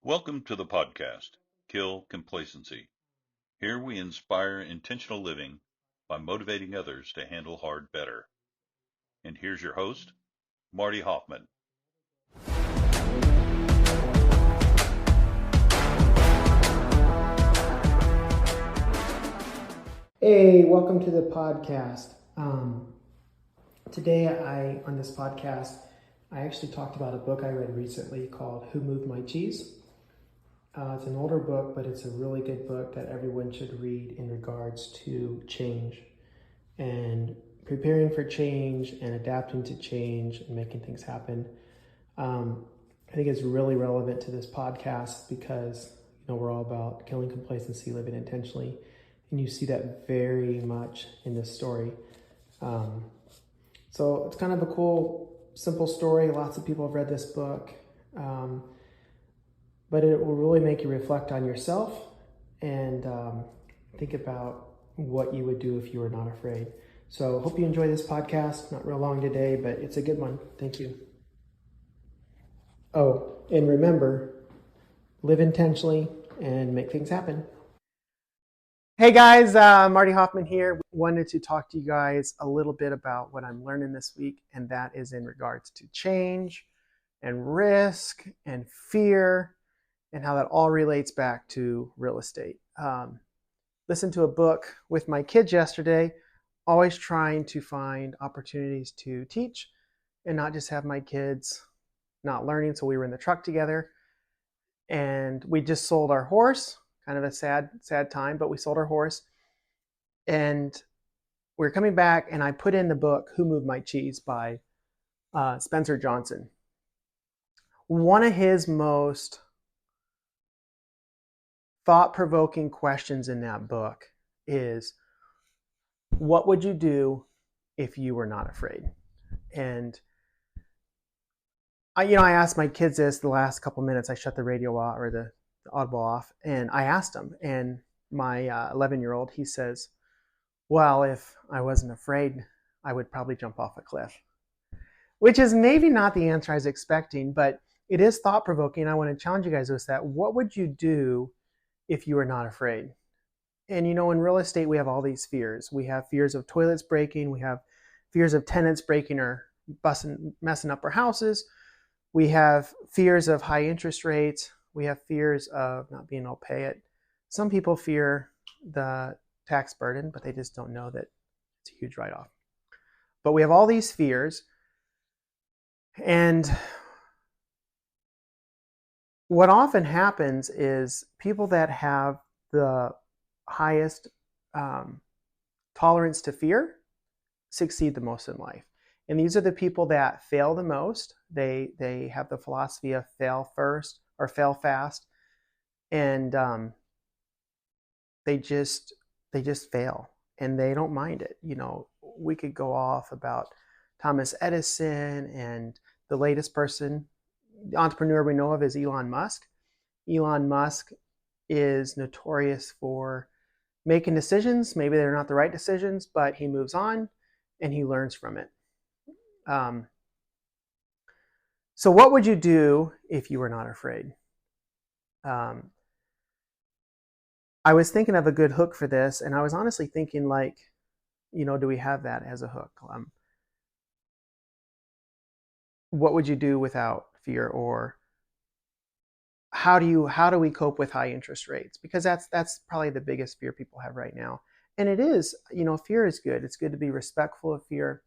Welcome to the podcast, Kill Complacency. Here we inspire intentional living by motivating others to handle hard better. And here's your host, Marty Hofmann. Hey, welcome to the podcast. Today on this podcast, I actually talked about a book I read recently called Who Moved My Cheese? It's an older book, but it's a really good book that everyone should read in regards to change and preparing for change and adapting to change and making things happen. I think it's really relevant to this podcast because we're all about killing complacency, living intentionally. And you see that very much in this story. So it's kind of a cool, simple story. Lots of people have read this book. But it will really make you reflect on yourself and think about what you would do if you were not afraid. So hope you enjoy this podcast. Not real long today, but it's a good one. Thank you. Oh, and remember, live intentionally and make things happen. Hey guys, Marty Hofmann here. Wanted to talk to you guys a little bit about what I'm learning this week, and that is in regards to change and risk and fear and how that all relates back to real estate. Listened to a book with my kids yesterday, always trying to find opportunities to teach and not just have my kids not learning. So we were in the truck together and we just sold our horse. Kind of a sad time, but we sold our horse. And we were coming back and I put in the book, Who Moved My Cheese by Spencer Johnson. One of his most thought-provoking questions in that book is, what would you do if you were not afraid? And I asked my kids this the last couple minutes. I shut the radio off or the audible off, and I asked them, and my 11-year-old, he says, well, if I wasn't afraid, I would probably jump off a cliff, which is maybe not the answer I was expecting, but it is thought-provoking. I want to challenge you guys with that. What would you do if you were not afraid? And in real estate, we have all these fears. We have fears of toilets breaking. We have fears of tenants breaking or messing up our houses. We have fears of high interest rates. We have fears of not being able to pay it. Some people fear the tax burden, but they just don't know that it's a huge write-off. But we have all these fears. And what often happens is people that have the highest tolerance to fear succeed the most in life. And these are the people that fail the most. They have the philosophy of fail first or fail fast, and they just fail, and they don't mind it. We could go off about Thomas Edison, and the latest person, the entrepreneur we know of is Elon Musk. Elon Musk is notorious for making decisions. Maybe they're not the right decisions, but he moves on and he learns from it. So what would you do if you were not afraid? I was thinking of a good hook for this, and I was honestly thinking, do we have that as a hook? What would you do without fear? Or how do we cope with high interest rates? Because that's probably the biggest fear people have right now. And it is, fear is good. It's good to be respectful of fear,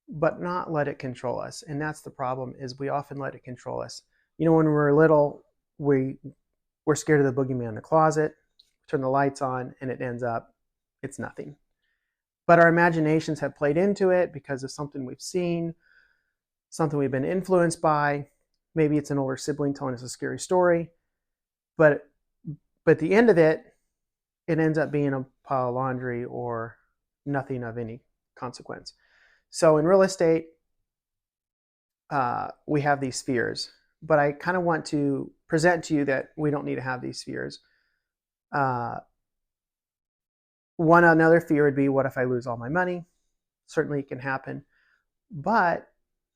but not let it control us. And that's the problem, is we often let it control us. When we're little, we're scared of the boogeyman in the closet, turn the lights on, and it ends up, it's nothing. But our imaginations have played into it because of something we've seen, something we've been influenced by. Maybe it's an older sibling telling us a scary story. But at the end of it, it ends up being a pile of laundry or nothing of any consequence. So in real estate, we have these fears, but I kind of want to present to you that we don't need to have these fears. Another fear would be, what if I lose all my money? Certainly it can happen. But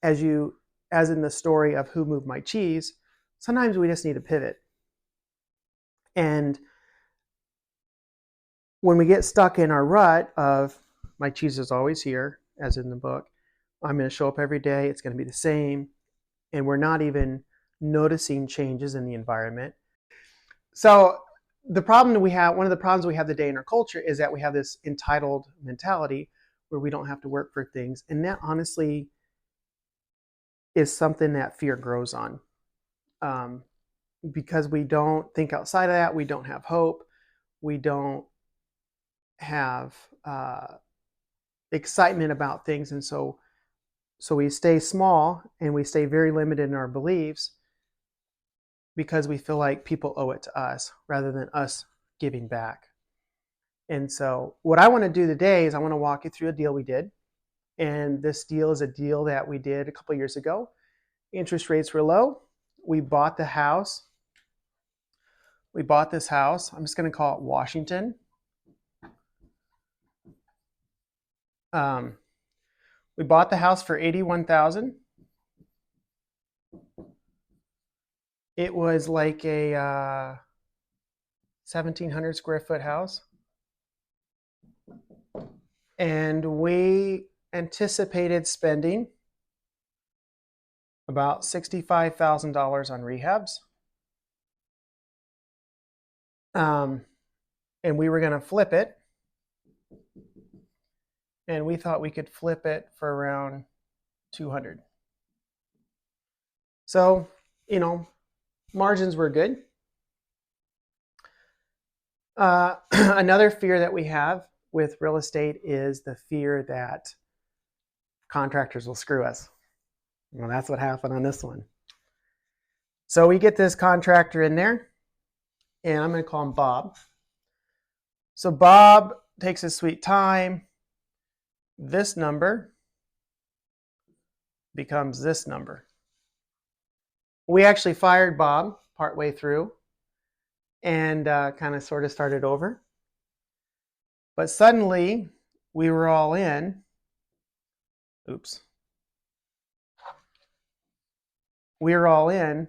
as in the story of Who Moved My Cheese, sometimes we just need to pivot. And when we get stuck in our rut of my cheese is always here, as in the book, I'm going to show up every day, it's going to be the same, and we're not even noticing changes in the environment. So the problem we have, one of the problems we have today in our culture is that we have this entitled mentality where we don't have to work for things. And that honestly is something that fear grows on. Because we don't think outside of that, we don't have hope, we don't have excitement about things. And so we stay small and we stay very limited in our beliefs because we feel like people owe it to us rather than us giving back. And so what I want to do today is I want to walk you through a deal we did. And this deal is a deal that we did a couple years ago. Interest rates were low. We bought the house. We bought this house. I'm just going to call it Washington. We bought the house for $81,000. It was like a 1,700 square foot house. And we anticipated spending about $65,000 on rehabs. And we were going to flip it. And we thought we could flip it for around 200. So, margins were good. Another fear that we have with real estate is the fear that contractors will screw us. Well, that's what happened on this one. So we get this contractor in there, and I'm going to call him Bob. So Bob takes his sweet time. This number becomes this number. We actually fired Bob partway through and kind of sort of started over. But suddenly we were all in. Oops. We were all in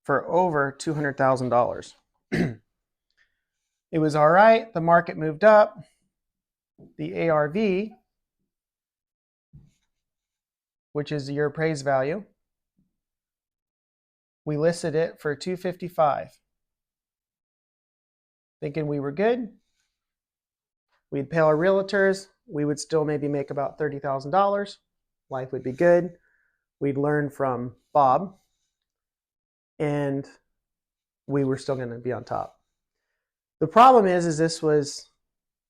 for over $200,000. It was all right. The market moved up. The ARV, which is your appraised value, we listed it for $255. Thinking we were good. We'd pay our realtors. We would still maybe make about $30,000. Life would be good. We'd learn from Bob. And we were still going to be on top. The problem is this was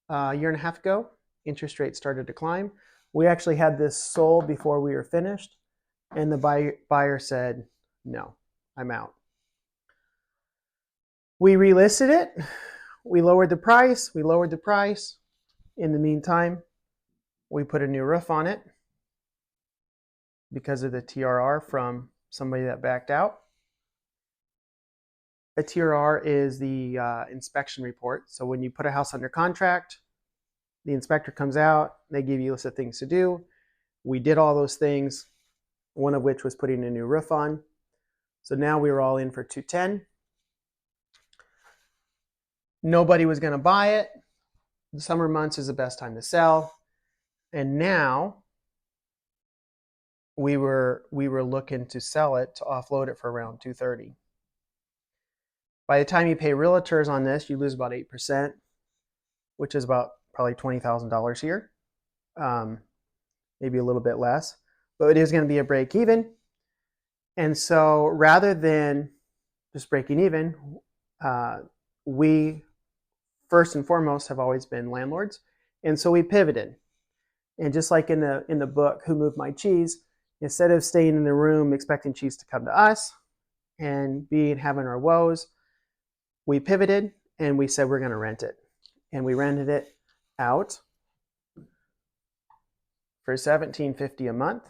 a year and a half ago. Interest rates started to climb. We actually had this sold before we were finished. And the buyer said, no, I'm out. We relisted it. We lowered the price. In the meantime, we put a new roof on it because of the TRR from somebody that backed out. A TRR is the inspection report. So when you put a house under contract, the inspector comes out, they give you a list of things to do. We did all those things, one of which was putting a new roof on. So now we were all in for $210. Nobody was going to buy it. The summer months is the best time to sell. And now we were looking to sell it, to offload it for around $230. By the time you pay realtors on this, you lose about 8%, which is about probably $20,000 here, maybe a little bit less, but it is going to be a break even. And so rather than just breaking even, we first and foremost have always been landlords. And so we pivoted. And just like in the book, Who Moved My Cheese, instead of staying in the room expecting cheese to come to us and having our woes, we pivoted and we said we're going to rent it. And we rented it out for $1,750 a month.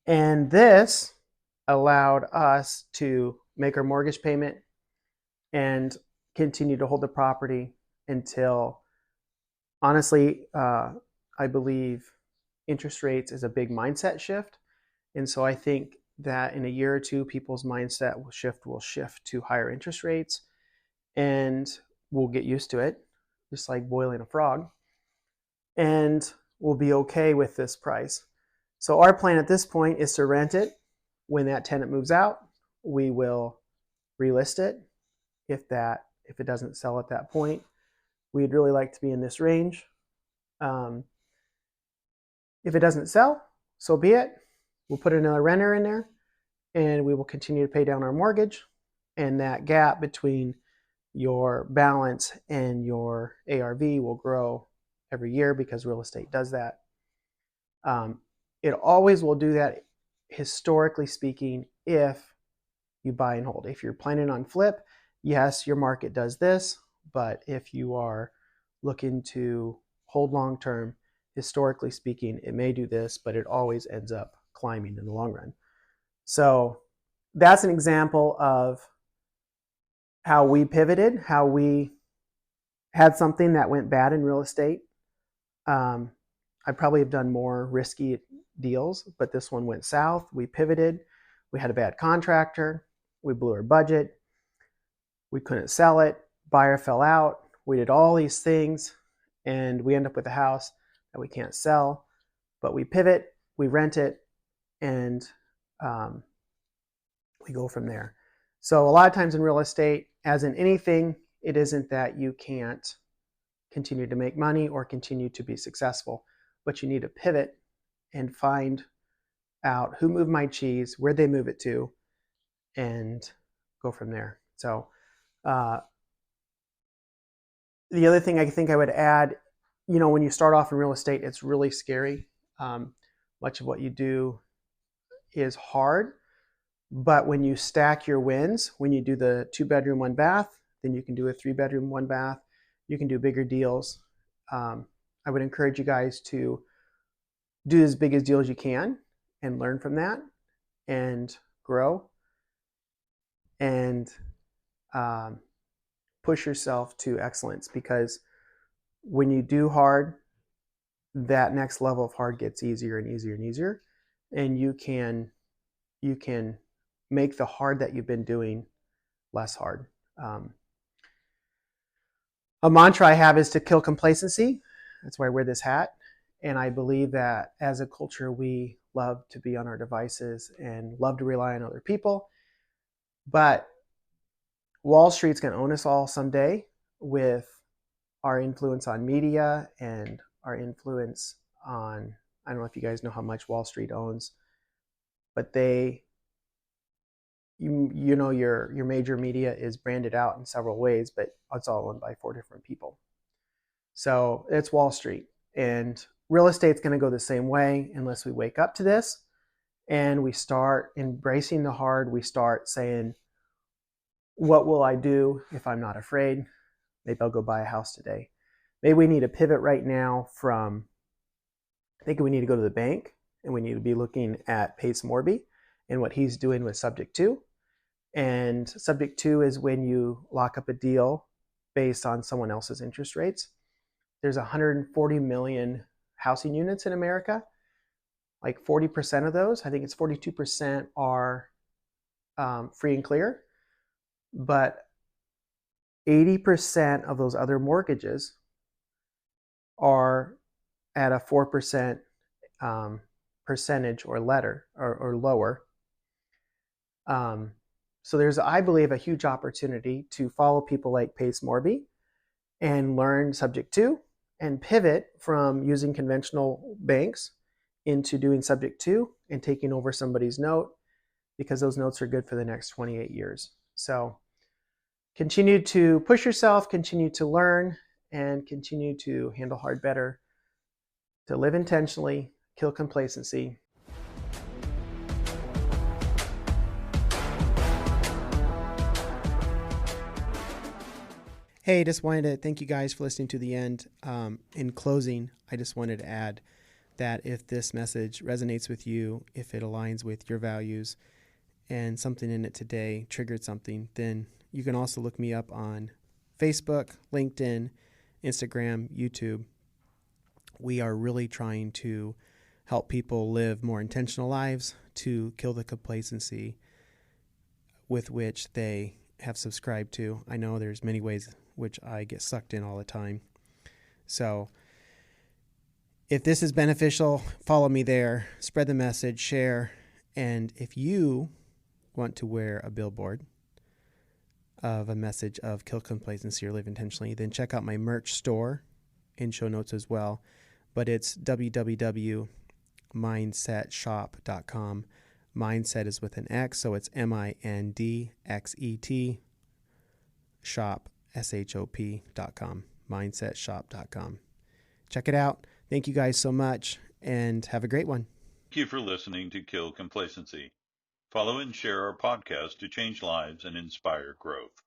And this allowed us to make our mortgage payment and continue to hold the property until, honestly, I believe interest rates is a big mindset shift. And so I think that in a year or two, people's mindset will shift to higher interest rates, and we'll get used to it, just like boiling a frog, and we'll be okay with this price. So our plan at this point is to rent it. When that tenant moves out, we will relist it. If it doesn't sell at that point, we'd really like to be in this range. If it doesn't sell, so be it. We'll put another renter in there, and we will continue to pay down our mortgage. And that gap between your balance and your ARV will grow every year because real estate does that. It always will do that, historically speaking, if you buy and hold. If you're planning on flip, yes, your market does this, but if you are looking to hold long term, historically speaking, it may do this, but it always ends up climbing in the long run. So that's an example of how we pivoted, how we had something that went bad in real estate. I probably have done more risky deals, but this one went south. We pivoted. We had a bad contractor. We blew our budget. We couldn't sell it. Buyer fell out. We did all these things, and we end up with a house that we can't sell. But we pivot, we rent it, and we go from there. So a lot of times in real estate, as in anything, it isn't that you can't continue to make money or continue to be successful, but you need to pivot and find out who moved my cheese, where they move it to, and go from there. So the other thing I think I would add, when you start off in real estate, it's really scary. Much of what you do is hard, but when you stack your wins, when you do the 2-bedroom, 1 bath, then you can do a 3-bedroom, 1 bath. You can do bigger deals. I would encourage you guys to do as big as deals you can and learn from that and grow and push yourself to excellence, because when you do hard, that next level of hard gets easier and easier and easier, and you can make the hard that you've been doing less hard. A mantra I have is to kill complacency. That's why I wear this hat. And I believe that as a culture, we love to be on our devices and love to rely on other people. But Wall Street's going to own us all someday with our influence on media and our influence on, I don't know if you guys know how much Wall Street owns, but your major media is branded out in several ways, but it's all owned by 4 different people. So it's Wall Street, and real estate's going to go the same way unless we wake up to this and we start embracing the hard. We start saying, what will I do if I'm not afraid? Maybe I'll go buy a house today. Maybe we need to pivot right now from thinking we need to go to the bank, and we need to be looking at Pace Morby and what he's doing with Subject 2. And Subject 2 is when you lock up a deal based on someone else's interest rates. There's 140 million housing units in America. Like 40% of those, I think it's 42%, are free and clear. But 80% of those other mortgages are at a 4% percentage or lower. So there's, I believe, a huge opportunity to follow people like Pace Morby and learn Subject 2 and pivot from using conventional banks into doing Subject 2 and taking over somebody's note, because those notes are good for the next 28 years. So continue to push yourself, continue to learn, and continue to handle hard better, to live intentionally, kill complacency. Hey, just wanted to thank you guys for listening to the end. In closing, I just wanted to add that if this message resonates with you, if it aligns with your values, and something in it today triggered something, then you can also look me up on Facebook, LinkedIn, Instagram, YouTube. We are really trying to help people live more intentional lives, to kill the complacency with which they have subscribed to. I know there's many ways which I get sucked in all the time. So if this is beneficial, follow me there, spread the message, share. And if you want to wear a billboard of a message of kill complacency or live intentionally, then check out my merch store in show notes as well. But it's www.mindsetshop.com. Mindset is with an X, so it's MINDXET shop, SHOP.com. Mindsetshop.com. Check it out. Thank you guys so much, and have a great one. Thank you for listening to Kill Complacency. Follow and share our podcast to change lives and inspire growth.